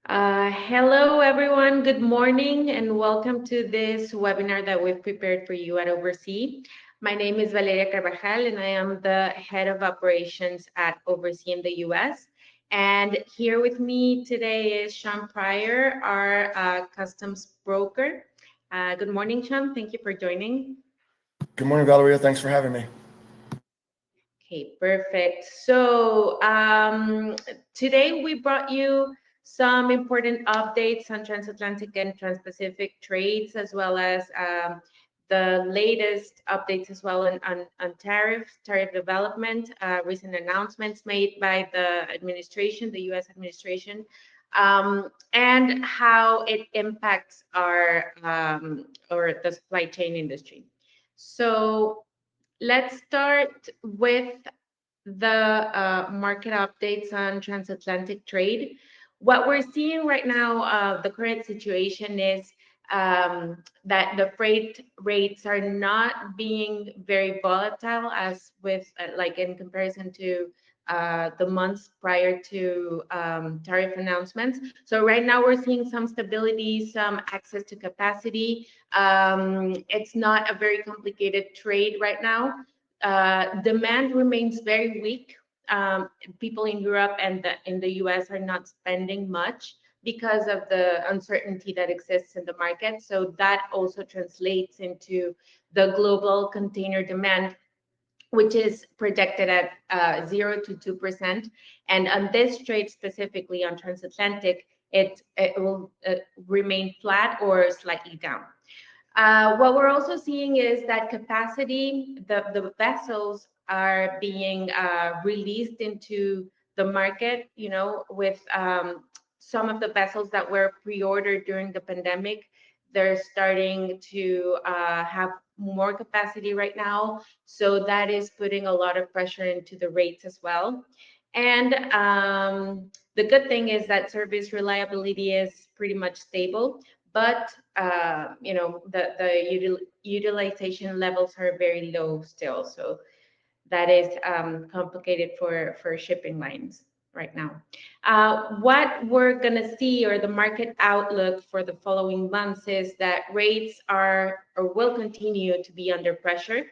Hello, everyone. Good morning, and welcome to this webinar that we've prepared for you at Oversea. My name is Valeria Carvajal, and I am the head of operations at Oversea in the US. And here with me today is Sean Pryor, our customs broker. Good morning, Sean. Thank you for joining. Good morning, Valeria. Thanks for having me. Okay, perfect. So today we brought you some important updates on transatlantic and transpacific trades, as well as the latest updates as well on tariff development, recent announcements made by the administration, the U.S. administration, and how it impacts our or the supply chain industry. So let's start with the market updates on transatlantic trade. What we're seeing right now, the current situation is that the freight rates are not being very volatile as with like in comparison to the months prior to tariff announcements. So right now we're seeing some stability, some access to capacity. It's not a very complicated trade right now. Demand remains very weak. People in Europe and in the US are not spending much because of the uncertainty that exists in the market. So that also translates into the global container demand, which is projected at 0 to 2%. And on this trade specifically on transatlantic, it will remain flat or slightly down. What we're also seeing is that capacity, the vessels are being released into the market, with some of the vessels that were pre-ordered during the pandemic. They're starting to have more capacity right now. So that is putting a lot of pressure into the rates as well. And the good thing is that service reliability is pretty much stable, but the utilization levels are very low still. So that is complicated for shipping lines right now. What we're going to see, or the market outlook for the following months, is that rates are or will continue to be under pressure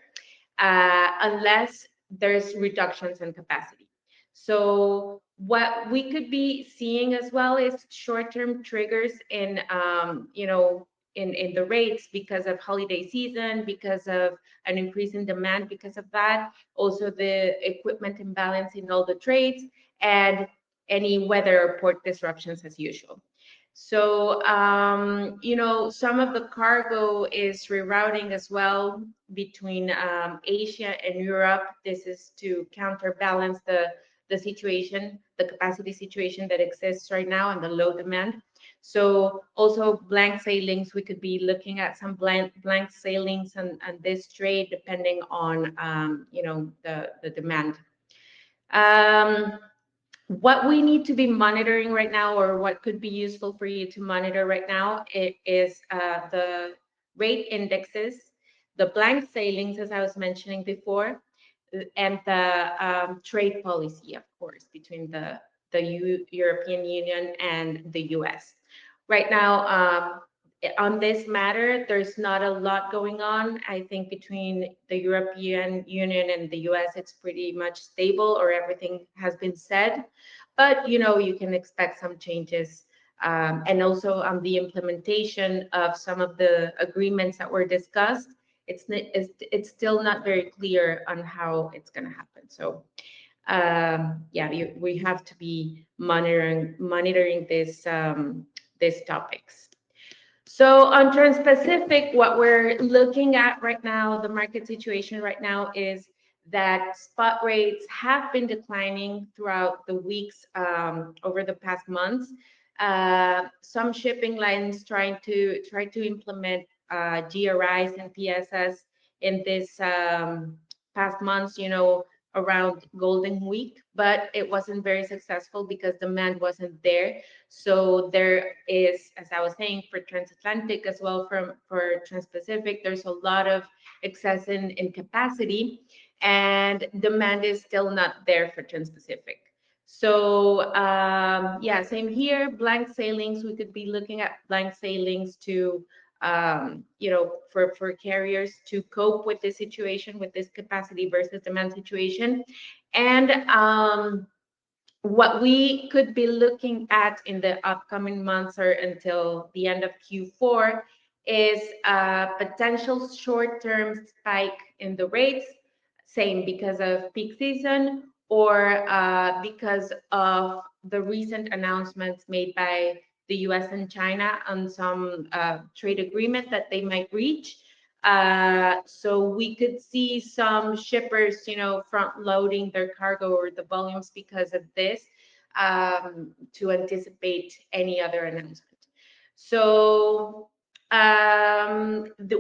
unless there's reductions in capacity. So what we could be seeing as well is short-term triggers in the rates because of holiday season, because of an increase in demand because of that, also the equipment imbalance in all the trades, and any weather or port disruptions as usual. So, some of the cargo is rerouting as well between Asia and Europe. This is to counterbalance the situation, the capacity situation that exists right now and the low demand. So also blank sailings, we could be looking at some blank sailings and this trade depending on, the demand. Um, what we need to be monitoring right now, or what could be useful for you to monitor right now, it is the rate indexes, the blank sailings, as I was mentioning before, and the trade policy, of course, between the European Union and the US. Right now, on this matter, there's not a lot going on. I think between the European Union and the US, it's pretty much stable, or everything has been said. But you can expect some changes. And also on the implementation of some of the agreements that were discussed, it's still not very clear on how it's going to happen. So yeah, we have to be monitoring these topics. So on Trans-Pacific, what we're looking at right now, the market situation right now, is that spot rates have been declining throughout the weeks over the past months. Some shipping lines try to implement GRIs and PSS in this past months, around Golden Week, but it wasn't very successful because demand wasn't there. So there is, as I was saying, for transatlantic as well for Trans-Pacific, there's a lot of excess in capacity, and demand is still not there for Trans-Pacific. So yeah, same here. Blank sailings. We could be looking at blank sailings to for carriers to cope with this situation, with this capacity versus demand situation, and what we could be looking at in the upcoming months or until the end of Q4 is a potential short-term spike in the rates, same because of peak season or because of the recent announcements made by the US and China on some trade agreement that they might reach. So we could see some shippers, front loading their cargo or the volumes because of this to anticipate any other announcement. So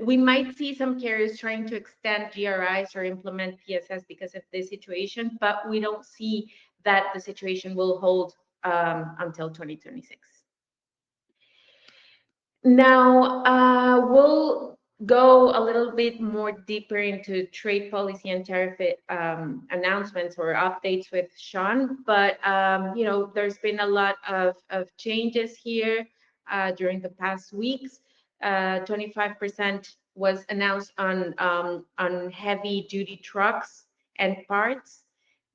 we might see some carriers trying to extend GRIs or implement PSS because of this situation, but we don't see that the situation will hold until 2026. Now, we'll go a little bit more deeper into trade policy and tariff announcements or updates with Sean, but there's been a lot of changes here during the past weeks. 25% was announced on heavy duty trucks and parts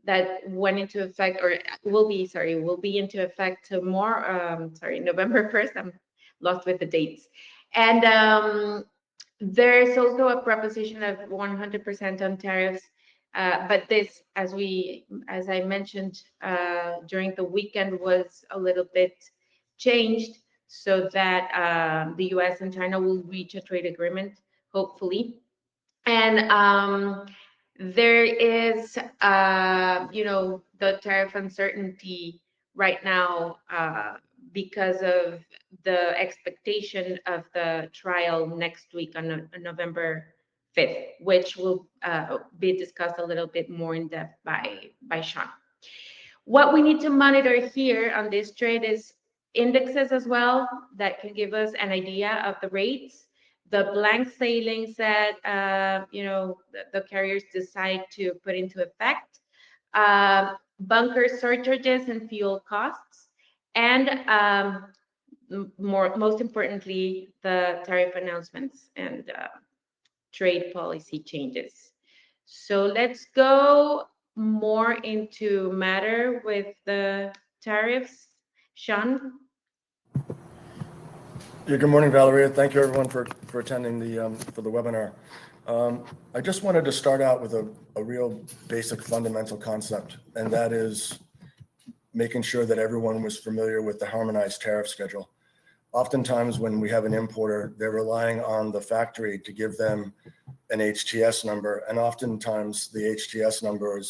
that went into effect or will be into effect tomorrow. November 1st. I'm lost with the dates. And there's also a proposition of 100% on tariffs. But this, as I mentioned during the weekend, was a little bit changed so that the US and China will reach a trade agreement, hopefully. And there is, the tariff uncertainty right now because of the expectation of the trial next week on November 5th, which will be discussed a little bit more in depth by Sean. What we need to monitor here on this trade is indexes as well that can give us an idea of the rates, the blank sailings that the carriers decide to put into effect, bunker surcharges and fuel costs, and most importantly, the tariff announcements and trade policy changes. So let's go more into matter with the tariffs. Sean? Yeah, good morning, Valeria. Thank you, everyone, for attending the webinar. I just wanted to start out with a real basic fundamental concept, and that is making sure that everyone was familiar with the harmonized tariff schedule. Oftentimes, when we have an importer, they're relying on the factory to give them an HTS number, and oftentimes the HTS number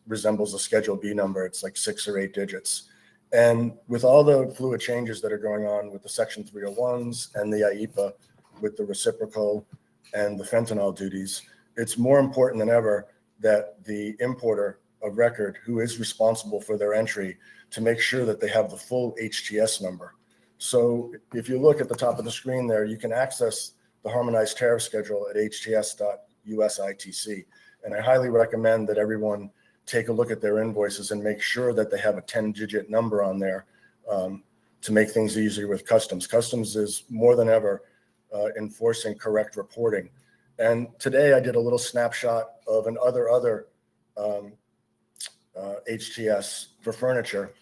resembles a Schedule B number. It's like 6 or 8 digits. And with all the fluid changes that are going on with the Section 301s and the IEEPA, with the reciprocal and the fentanyl duties, it's more important than ever that the importer of record, who is responsible for their entry, to make sure that they have the full HTS number. So if you look at the top of the screen there, you can access the harmonized tariff schedule at hts.usitc. And I highly recommend that everyone take a look at their invoices and make sure that they have a 10-digit number on there to make things easier with customs. Customs is more than ever enforcing correct reporting. And today I did a little snapshot of other HTS for furniture.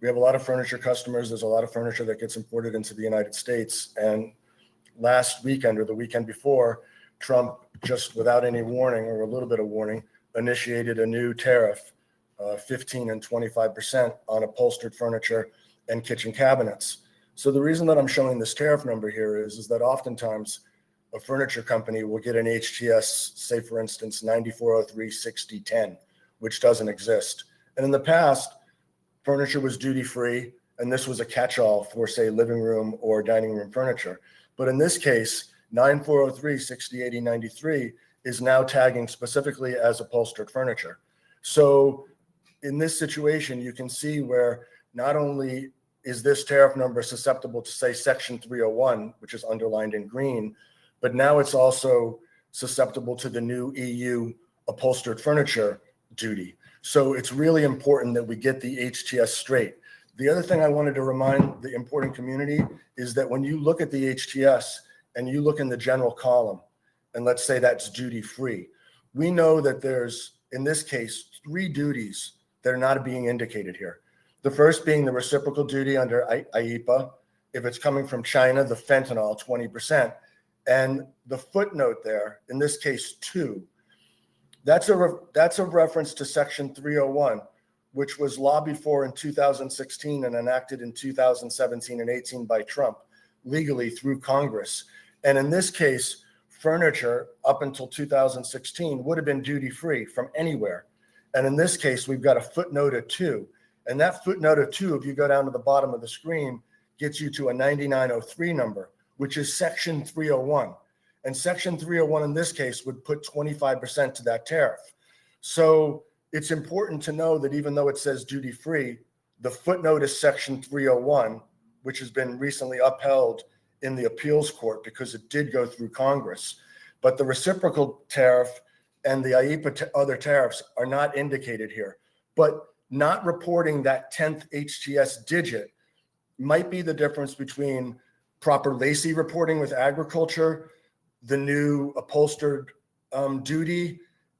We have a lot of furniture customers. There's a lot of furniture that gets imported into the United States. And last weekend or the weekend before, Trump, just without any warning or a little bit of warning, initiated a new tariff, 15 and 25% on upholstered furniture and kitchen cabinets. So the reason that I'm showing this tariff number here is that oftentimes a furniture company will get an HTS, say for instance, 9403-6010, which doesn't exist. And in the past, furniture was duty-free, and this was a catch-all for, say, living room or dining room furniture. But in this case, 9403-6080-93 is now tagging specifically as upholstered furniture. So in this situation, you can see where not only is this tariff number susceptible to, say, Section 301, which is underlined in green, but now it's also susceptible to the new EU upholstered furniture duty. So it's really important that we get the HTS straight. The other thing I wanted to remind the importing community is that when you look at the HTS and you look in the general column, and let's say that's duty free, we know that there's, in this case, 3 duties that are not being indicated here. The first being the reciprocal duty under IEEPA. If it's coming from China, the fentanyl, 20%. And the footnote there, in this case, 2, that's a reference to Section 301, which was lobbied for in 2016 and enacted in 2017 and 18 by Trump legally through Congress. And in this case, furniture up until 2016 would have been duty-free from anywhere. And in this case, we've got a footnote of 2. And that footnote of 2, if you go down to the bottom of the screen, gets you to a 9903 number, which is Section 301. And Section 301 in this case would put 25% to that tariff. So it's important to know that even though it says duty-free, the footnote is Section 301, which has been recently upheld in the appeals court because it did go through Congress. But the reciprocal tariff and the IEEPA other tariffs are not indicated here. But not reporting that 10th HTS digit might be the difference between proper LACI reporting with agriculture, the new upholstered duty,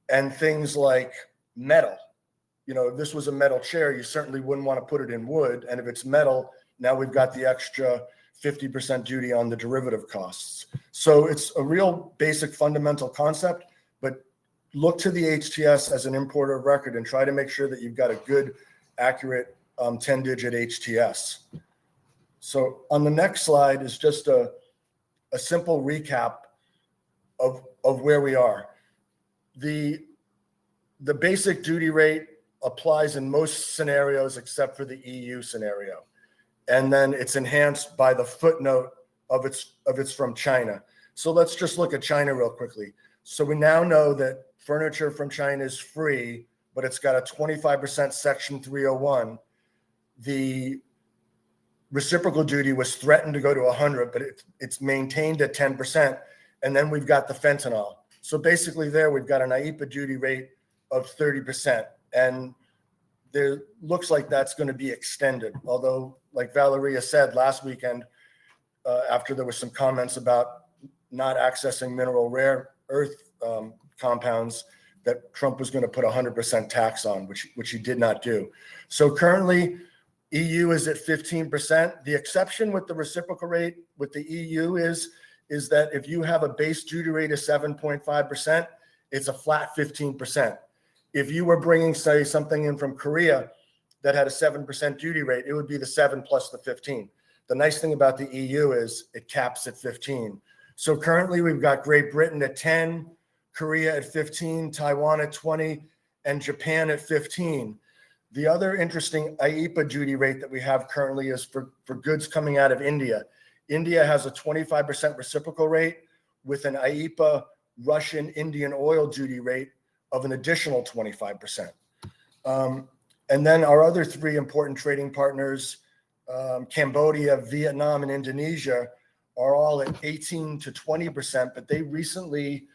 and things like metal. You know, if this was a metal chair, you certainly wouldn't want to put it in wood. And if it's metal, now we've got the extra 50% duty on the derivative costs. So it's a real basic fundamental concept, but look to the HTS as an importer of record and try to make sure that you've got a good, accurate 10-digit HTS. So on the next slide is just a simple recap of where we are. The basic duty rate applies in most scenarios except for the EU scenario. And then it's enhanced by the footnote of it's from China. So let's just look at China real quickly. So we now know that furniture from China is free, but it's got a 25% Section 301. The reciprocal duty was threatened to go to 100, but it's maintained at 10%. And then we've got the fentanyl. So basically there we've got an IEEPA duty rate of 30%. And there looks like that's going to be extended. Although, like Valeria said last weekend, after there were some comments about not accessing mineral rare earth compounds, that Trump was going to put 100% tax on, which he did not do. So currently, EU is at 15%. The exception with the reciprocal rate with the EU is that if you have a base duty rate of 7.5%, it's a flat 15%. If you were bringing, say, something in from Korea that had a 7% duty rate, it would be the 7 plus the 15. The nice thing about the EU is it caps at 15. So currently we've got Great Britain at 10, Korea at 15, Taiwan at 20, and Japan at 15. The other interesting IEEPA duty rate that we have currently is for goods coming out of India. India has a 25% reciprocal rate with an IEEPA Russian Indian oil duty rate of an additional 25%. And then our other 3 important trading partners, Cambodia, Vietnam, and Indonesia, are all at 18 to 20%, but they recently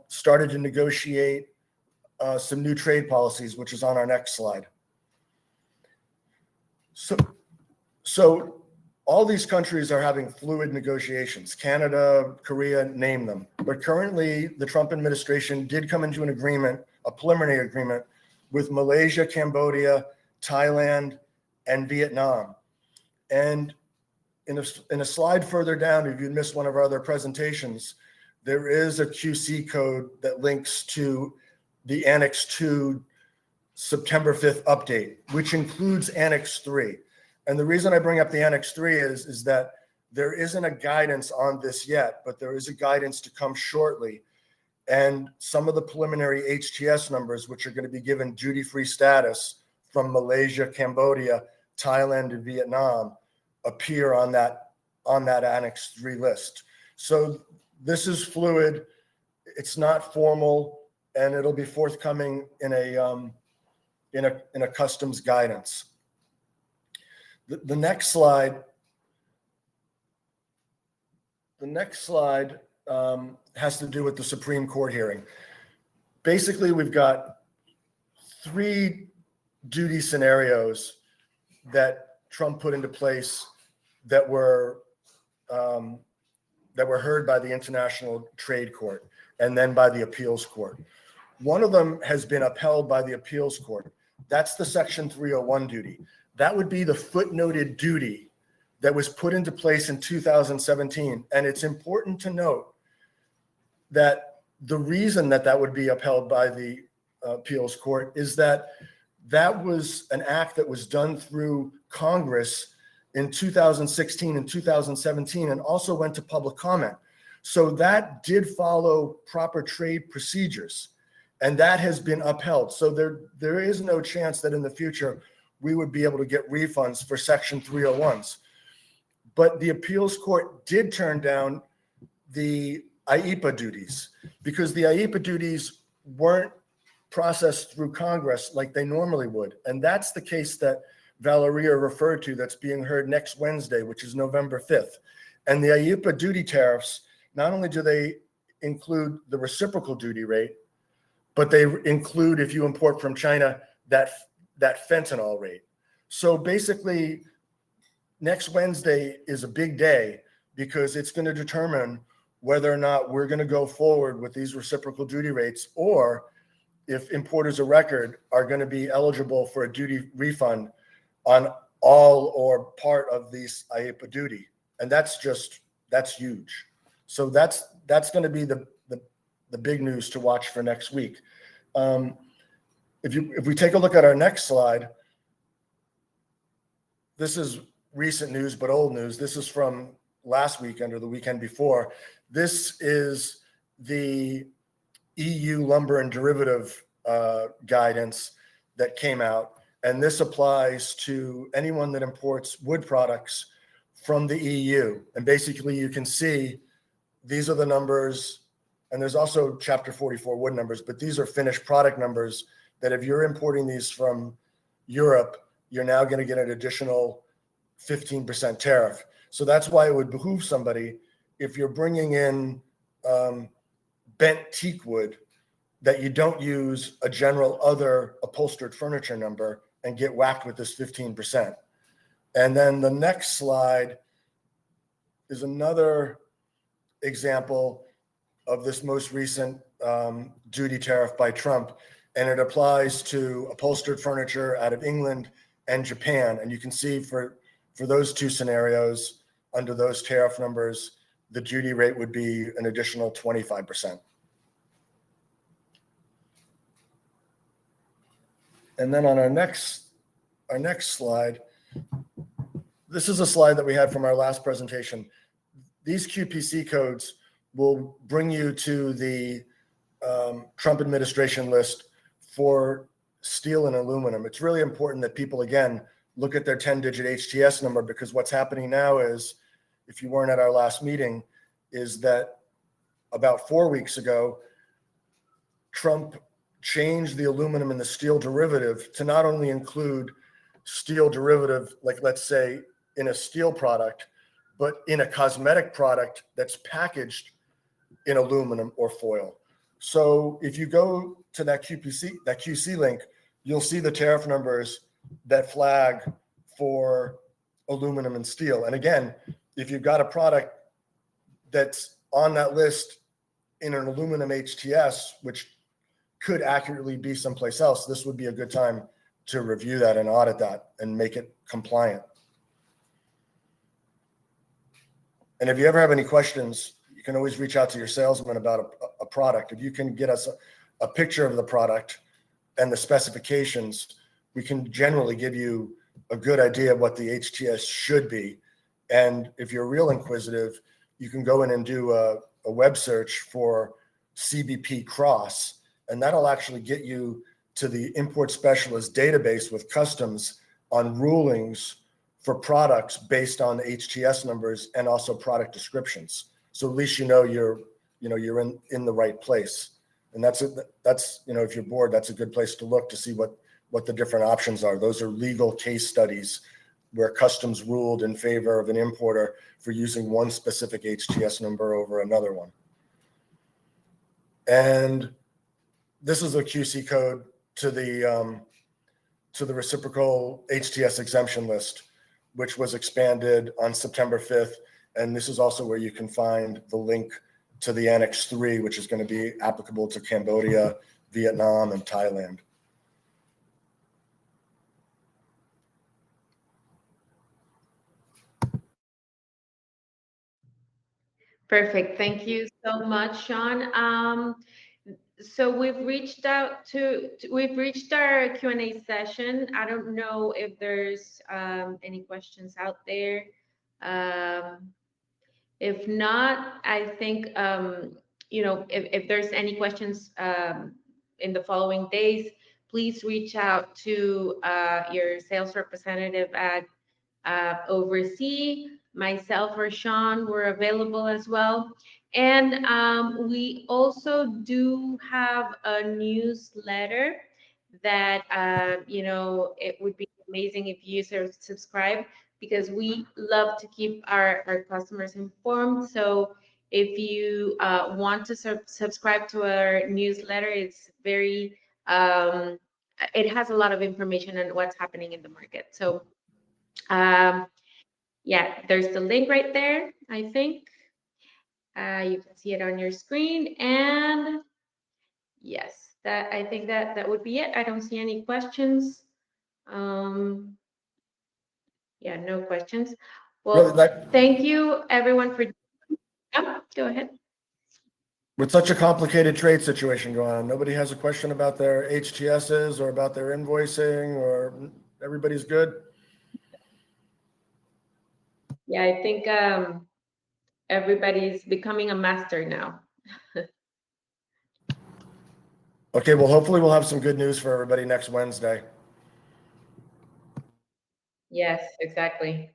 started to negotiate some new trade policies, which is on our next slide. So all these countries are having fluid negotiations, Canada, Korea, name them. But currently, the Trump administration did come into an agreement, a preliminary agreement, with Malaysia, Cambodia, Thailand, and Vietnam. And in a slide further down, if you missed one of our other presentations, there is a QC code that links to the Annex 2 September 5th update, which includes Annex 3. And the reason I bring up the Annex 3 is that there isn't a guidance on this yet, but there is a guidance to come shortly. And some of the preliminary HTS numbers, which are going to be given duty-free status from Malaysia, Cambodia, Thailand, and Vietnam, appear on that Annex 3 list. So this is fluid. It's not formal, and it'll be forthcoming in a customs guidance. The next slide. Has to do with the Supreme Court hearing. Basically, we've got three duty scenarios that Trump put into place that were heard by the International Trade Court and then by the Appeals Court. One of them has been upheld by the Appeals Court. That's the Section 301 duty. That would be the footnoted duty that was put into place in 2017. And it's important to note that the reason that that would be upheld by the Appeals Court is that that was an act that was done through Congress in 2016 and 2017 and also went to public comment. So that did follow proper trade procedures, and that has been upheld. So there is no chance that in the future we would be able to get refunds for Section 301s. But the Appeals Court did turn down the IEEPA duties because the IEEPA duties weren't processed through Congress like they normally would. And that's the case that Valeria referred to that's being heard next Wednesday, which is November 5th. And the IEEPA duty tariffs, not only do they include the reciprocal duty rate, but they include, if you import from China, that fentanyl rate. So basically, next Wednesday is a big day because it's going to determine whether or not we're going to go forward with these reciprocal duty rates, or if importers of record are going to be eligible for a duty refund on all or part of these IEEPA duty. And that's huge. So that's going to be the big news to watch for next week. If we take a look at our next slide, this is recent news, but old news. This is from last weekend or the weekend before. This is the EU lumber and derivative guidance that came out. And this applies to anyone that imports wood products from the EU. And basically you can see these are the numbers, and there's also Chapter 44 wood numbers, but these are finished product numbers that if you're importing these from Europe, you're now going to get an additional 15% tariff. So that's why it would behoove somebody, if you're bringing in bent teak wood, that you don't use a general other upholstered furniture number and get whacked with this 15%. And then the next slide is another example of this most recent duty tariff by Trump. And it applies to upholstered furniture out of England and Japan. And you can see for those two scenarios, under those tariff numbers, the duty rate would be an additional 25%. And then on our next slide, this is a slide that we had from our last presentation. These QPC codes will bring you to the Trump administration list for steel and aluminum. It's really important that people, again, look at their 10-digit HTS number, because what's happening now is, if you weren't at our last meeting, is that about 4 weeks ago, Trump changed the aluminum and the steel derivative to not only include steel derivative, like let's say in a steel product, but in a cosmetic product that's packaged in aluminum or foil. So if you go to that QC link, you'll see the tariff numbers that flag for aluminum and steel. And again, if you've got a product that's on that list in an aluminum HTS, which could accurately be someplace else, this would be a good time to review that and audit that and make it compliant. And if you ever have any questions, you can always reach out to your salesman about a product. If you can get us a picture of the product and the specifications, we can generally give you a good idea of what the HTS should be. And if you're real inquisitive, you can go in and do a web search for CBP Cross, and that'll actually get you to the import specialist database with customs on rulings for products based on the HTS numbers and also product descriptions. So at least you're in the right place. And that's if you're bored, that's a good place to look to see what the different options are. Those are legal case studies where customs ruled in favor of an importer for using one specific HTS number over another one. And this is a QC code to the reciprocal HTS exemption list, which was expanded on September 5th. And this is also where you can find the link to the Annex 3, which is going to be applicable to Cambodia, Vietnam, and Thailand. Perfect. Thank you so much, Sean. So we've reached our Q&A session. I don't know if there's any questions out there. If not, I think if there's any questions in the following days, please reach out to your sales representative at Oversea. Myself or Sean were available as well. And we also do have a newsletter that, it would be amazing if you subscribe, because we love to keep our customers informed. So if you want to subscribe to our newsletter, it's very, it has a lot of information on what's happening in the market. So yeah, there's the link right there, I think. You can see it on your screen. And yes, I think that would be it. I don't see any questions. Yeah, no questions. Well, thank you everyone for, go ahead. With such a complicated trade situation going on, nobody has a question about their HTSs or about their invoicing, or everybody's good? Yeah, I think everybody's becoming a master now. Okay, well, hopefully we'll have some good news for everybody next Wednesday. Yes, exactly.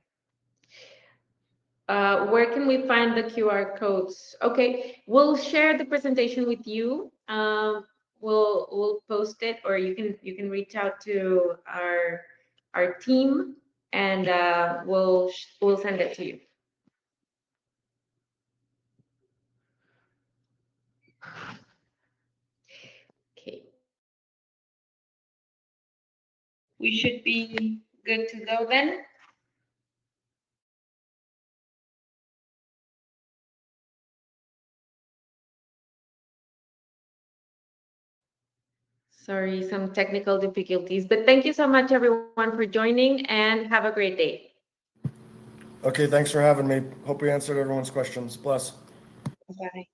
Where can we find the QR codes? Okay, we'll share the presentation with you. We'll post it, or you can reach out to our team, and we'll send it to you. Okay. We should be good to go then. Sorry, some technical difficulties, but thank you so much everyone for joining, and have a great day. Okay, thanks for having me. Hope we answered everyone's questions. Bless. Bye.